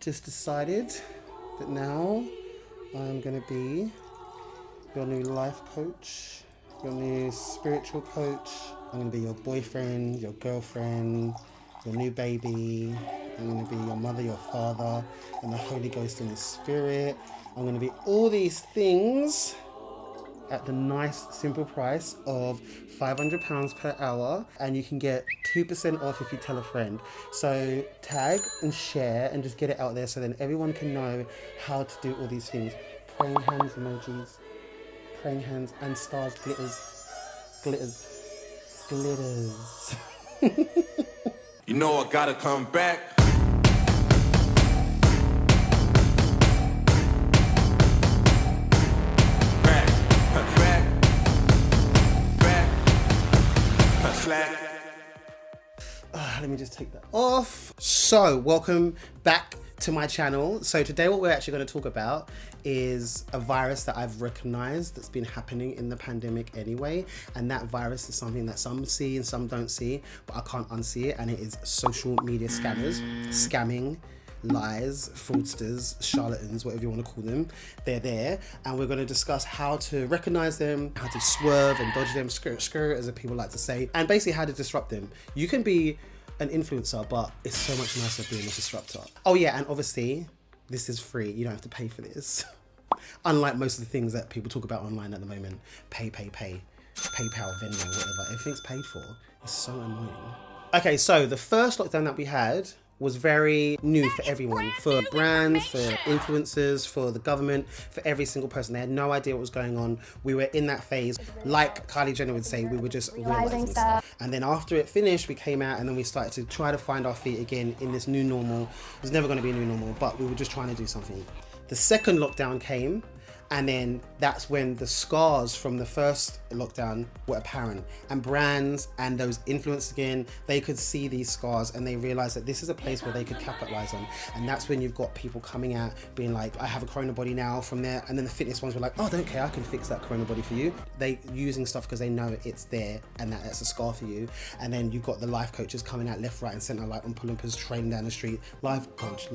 just decided that now I'm going to be your new life coach, your new spiritual coach. I'm going to be your boyfriend, your girlfriend, your new baby. I'm going to be your mother, your father, and the Holy Ghost and the Spirit. I'm going to be all these things at the nice, simple price of £500 per hour, and you can get 2% off if you tell a friend. So tag and share and just get it out there so then everyone can know how to do all these things. Praying hands emojis, praying hands and stars, glitters. You know I gotta come back. Let me just take that off. So welcome back to my channel. So today what we're actually going to talk about is a virus that I've recognized that's been happening in the pandemic anyway, and that virus is something that some see and some don't see, but I can't unsee it, and it is social media scammers scamming, lies, fraudsters, charlatans, whatever you want to call them. They're there, and we're going to discuss how to recognize them, how to swerve and dodge them, skirt as people like to say, and basically how to disrupt them. You can be an influencer, but it's so much nicer being a disruptor. Oh yeah, and obviously this is free. You don't have to pay for this. Unlike most of the things that people talk about online at the moment. Pay. PayPal, Venmo, whatever. Everything's paid for. It's so annoying. Okay, so the first lockdown that we had was very new for everyone, for brands, for influencers, for the government, for every single person. They had no idea what was going on. We were in that phase, like Kylie Jenner would say, we were just realizing stuff. And then after it finished, we came out and then we started to try to find our feet again in this new normal. It was never going to be a new normal, but we were just trying to do something. The second lockdown came, and then that's when the scars from the first lockdown were apparent, and brands and those influencers again, they could see these scars and they realized that this is a place where they could capitalize on. And that's when you've got people coming out being like, I have a corona body now from there. And then the fitness ones were like, oh, don't care, I can fix that corona body for you. They using stuff because they know it's there and that's a scar for you. And then you've got the life coaches coming out left, right and center, like on Olympus, training down the street, life coach,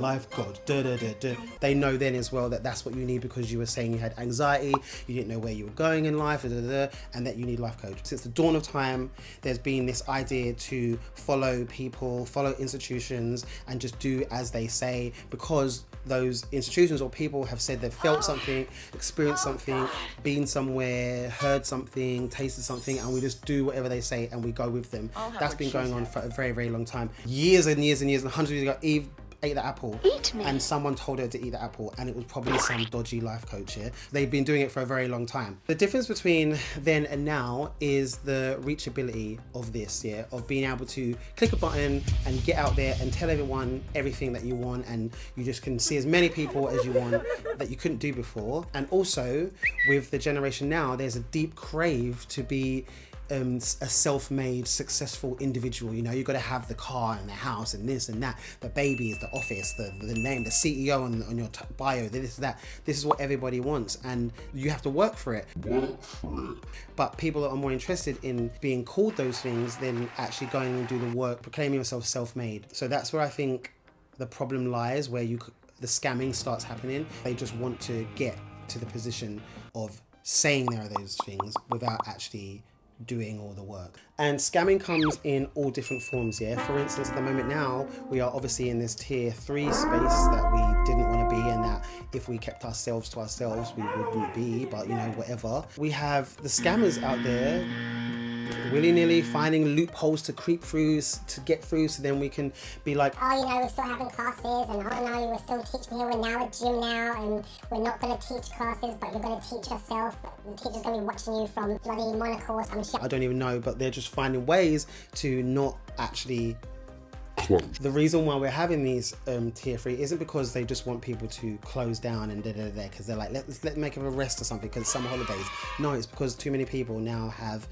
They know then as well that that's what you need because you were saying you had anxiety, you didn't know where you were going in life, and that you need life coach. Since the dawn of time, there's been this idea to follow people, follow institutions, and just do as they say, because those institutions or people have said they've felt something, experienced something, been somewhere, heard something, tasted something, and we just do whatever they say and we go with them. That's been going on for a very, very long time. Years and years and years, and hundreds of years ago, Eve ate the apple, and someone told her to eat the apple, and it was probably some dodgy life coach here. They've been doing it for a very long time. The difference between then and now is the reachability of this, of being able to click a button and get out there and tell everyone everything that you want, and you just can see as many people as you want that you couldn't do before. And also with the generation now, there's a deep crave to be a self-made successful individual. You know, you got to have the car and the house and this and that, the babies, the office, the name, the CEO on your bio, this, that. This is what everybody wants, and you have to work for it. But people are more interested in being called those things than actually going and do the work, proclaiming yourself self-made. So that's where I think the problem lies, where the scamming starts happening. They just want to get to the position of saying there are those things without actually doing all the work. And scamming comes in all different forms. For instance, at the moment now, we are obviously in this tier 3 space that we didn't want to be, and that if we kept ourselves to ourselves we wouldn't be, but you know, whatever. We have the scammers out there willy-nilly finding loopholes to creep through, to get through, so then we can be like, oh, you know, we're still having classes, and oh no, we're still teaching here, we're now a gym now, and we're not going to teach classes, but you're going to teach yourself, the teacher's going to be watching you from bloody Monaco or some shit. I don't even know, but they're just finding ways to not actually close. The reason why we're having these tier 3 isn't because they just want people to close down and because they're like, let's make a rest or something because it's summer holidays. No, it's because too many people now have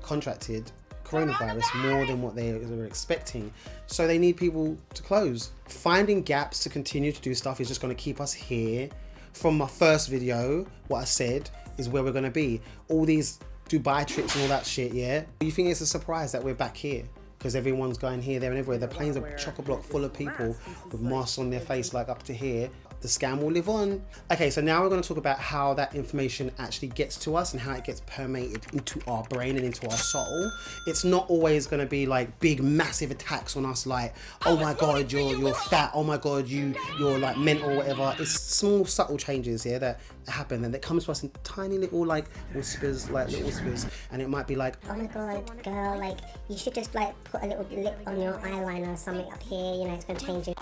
contracted coronavirus more than what they were expecting, so they need people to close. Finding gaps to continue to do stuff is just going to keep us here. From my first video, what I said is where we're going to be. All these Dubai trips and all that shit, you think it's a surprise that we're back here? because everyone's going here, there and everywhere. The planes are chock-a-block full of people with masks on their face like up to here. The scam will live on. Okay, so now we're going to talk about how that information actually gets to us and how it gets permeated into our brain and into our soul. It's not always going to be like big massive attacks on us like, oh my god, you're fat, oh my god, you're like mental or whatever. It's small subtle changes here that happen, and it comes to us in tiny little like whispers, like little whispers, and it might be like, oh my god, girl, like you should just like put a little lip on your eyeliner or something up here, you know, it's going to change it.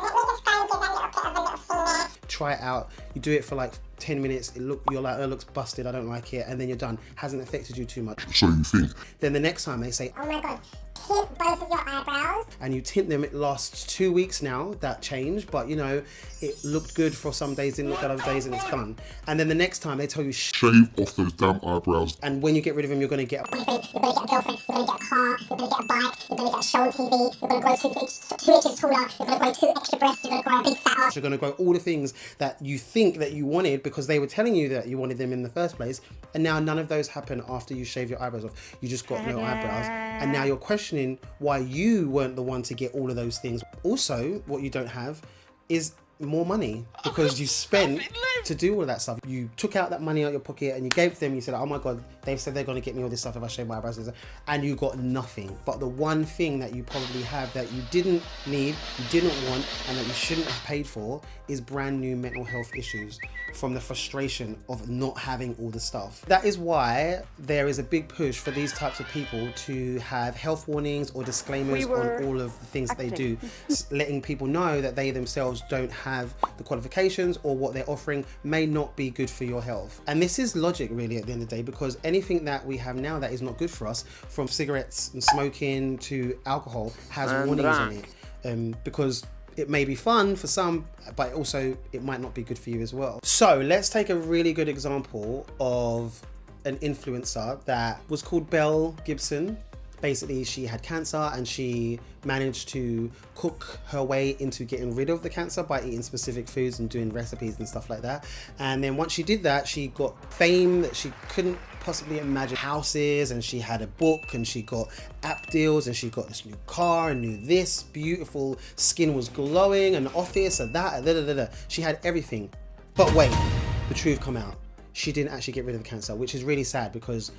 Try it out. You do it for like 10 minutes. You're like, oh, it looks busted. I don't like it, and then you're done. Hasn't affected you too much. So you think? Then the next time they say, oh my god, tint both of your eyebrows. And you tint them. It lasts 2 weeks now. That change, but you know, it looked good for some days, didn't look good other days, and it's done. And then the next time they tell you, shave off those damn eyebrows. And when you get rid of them, you're going to get you're going to get a girlfriend, you're going to get a car, you're going to get a bike, you're going to get a show on TV, you're going to grow 2 inches taller, you're going to grow 2 extra breasts, you're going to grow a big fat ass. You're going to grow all the things that you think that you wanted because they were telling you that you wanted them in the first place, and now none of those happen after you shave your eyebrows off. You just got no eyebrows, and now you're questioning why you weren't the one to get all of those things. Also, what you don't have is more money because you spent to do all of that stuff. You took out that money out of your pocket and you gave them, you said, oh my god, they've said they're going to get me all this stuff if I shave my eyebrows, and you got nothing. But the one thing that you probably have that you didn't need, you didn't want, and that you shouldn't have paid for is brand new mental health issues from the frustration of not having all the stuff. That is why there is a big push for these types of people to have health warnings or disclaimers on all of the things that they do, letting people know that they themselves don't have the qualifications or what they're offering may not be good for your health. And this is logic really at the end of the day, because anything that we have now that is not good for us, from cigarettes and smoking to alcohol, has warnings on it, because it may be fun for some, but also it might not be good for you as well. So let's take a really good example of an influencer that was called Belle Gibson. Basically, she had cancer and she managed to cook her way into getting rid of the cancer by eating specific foods and doing recipes and stuff like that. And then once she did that, she got fame that she couldn't possibly imagine. Houses, and she had a book, and she got app deals, and she got this new car and new this beautiful skin was glowing, an office and that, she had everything. But wait, the truth come out. She didn't actually get rid of the cancer, which is really sad, because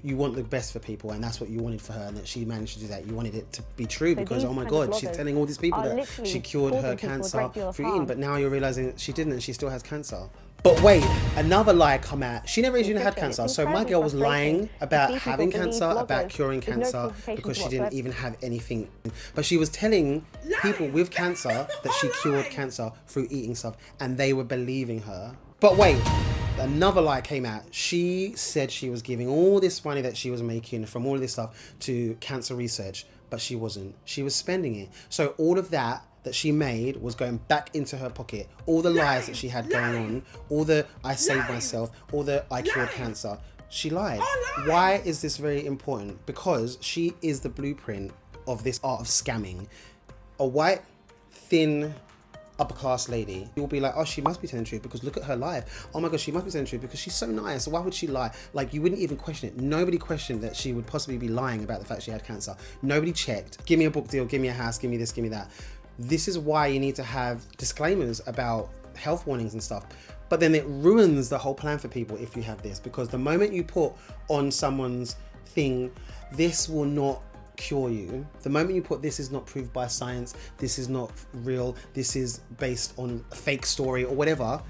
you want the best for people, and that's what you wanted for her, and that she managed to do that. You wanted it to be true, because oh my god, she's telling all these people that she cured her cancer through eating, but now you're realizing she didn't, and she still has cancer. But wait, another lie come out. She never even had cancer. So my girl was lying about having cancer, about curing cancer, because she didn't even have anything. But she was telling people with cancer that she cured cancer through eating stuff, and they were believing her. But wait, another lie came out. She said she was giving all this money that she was making from all of this stuff to cancer research, but she wasn't. She was spending it. So all of that she made was going back into her pocket. All the lies that she had going on, all the I saved myself, all the I cured cancer, she lied. Why is this very important? Because she is the blueprint of this art of scamming. A white, thin, upper class lady, you will be like, oh, she must be telling the truth because look at her life. Oh my gosh, she must be telling the truth because she's so nice. Why would she lie? Like, you wouldn't even question it. Nobody questioned that she would possibly be lying about the fact she had cancer. Nobody checked. Give me a book deal, give me a house, give me this, give me that. This is why you need to have disclaimers about health warnings and stuff. But then it ruins the whole plan for people if you have this, because the moment you put on someone's thing, this will not cure you. The moment you put this is not proved by science, this is not real, this is based on a fake story or whatever,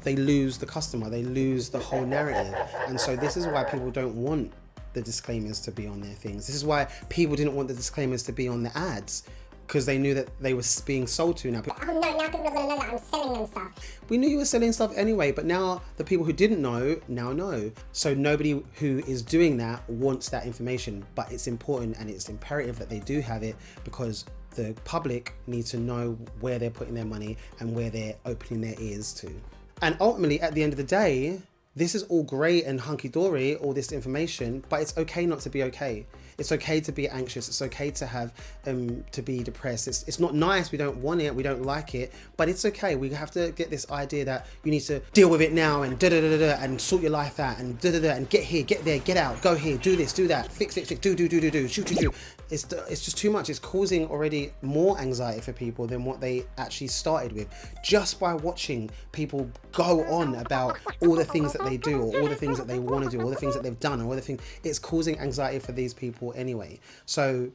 they lose the customer, they lose the whole narrative. And so this is why people don't want the disclaimers to be on their things. This is why people didn't want the disclaimers to be on the ads, because they knew that they were being sold to now. Oh no, now people are going to know that I'm selling them stuff. We knew you were selling stuff anyway, but now the people who didn't know, now know. So nobody who is doing that wants that information, but it's important and it's imperative that they do have it, because the public need to know where they're putting their money and where they're opening their ears to. And ultimately, at the end of the day, this is all great and hunky-dory, all this information, but it's okay not to be okay. It's okay to be anxious. It's okay to have, to be depressed. It's not nice. We don't want it. We don't like it, but it's okay. We have to get this idea that you need to deal with it now and and sort your life out and and get here, get there, get out, go here, do this, do that, fix, do, shoot. It's just too much. It's causing already more anxiety for people than what they actually started with, just by watching people go on about all the things that they do, or all the things that they want to do, all the things that they've done, or all the things. It's causing anxiety for these people anyway. So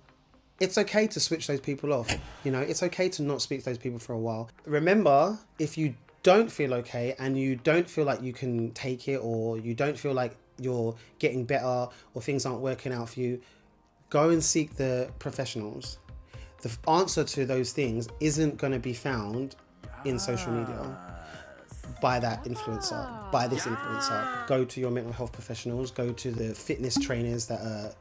it's okay to switch those people off. You know, it's okay to not speak to those people for a while. Remember, if you don't feel okay and you don't feel like you can take it, or you don't feel like you're getting better, or things aren't working out for you, go and seek the professionals. The answer to those things isn't going to be found in social media by that influencer, by this influencer. Go to your mental health professionals, go to the fitness trainers that are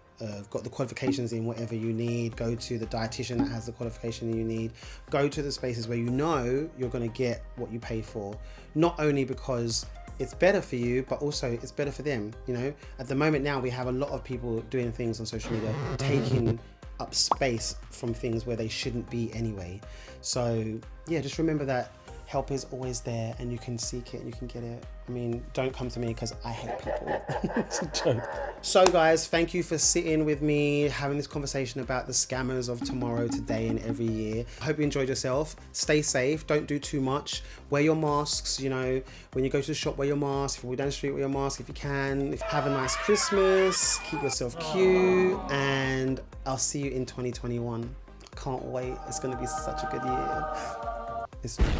got the qualifications in whatever you need, go to the dietitian that has the qualification you need, go to the spaces where you know you're going to get what you pay for, not only because it's better for you, but also it's better for them. You know, at the moment now, we have a lot of people doing things on social media, taking up space from things where they shouldn't be anyway. So yeah, just remember that help is always there, and you can seek it and you can get it. I mean, don't come to me because I hate people. It's a joke. So guys, thank you for sitting with me, having this conversation about the scammers of tomorrow, today, and every year. I hope you enjoyed yourself. Stay safe. Don't do too much. Wear your masks. You know, when you go to the shop, wear your mask. If you walk down the street, wear your mask if you can. Have a nice Christmas. Keep yourself cute. And I'll see you in 2021. Can't wait. It's going to be such a good year.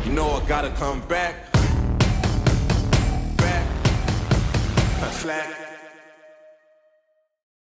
You know I gotta come back. Slack.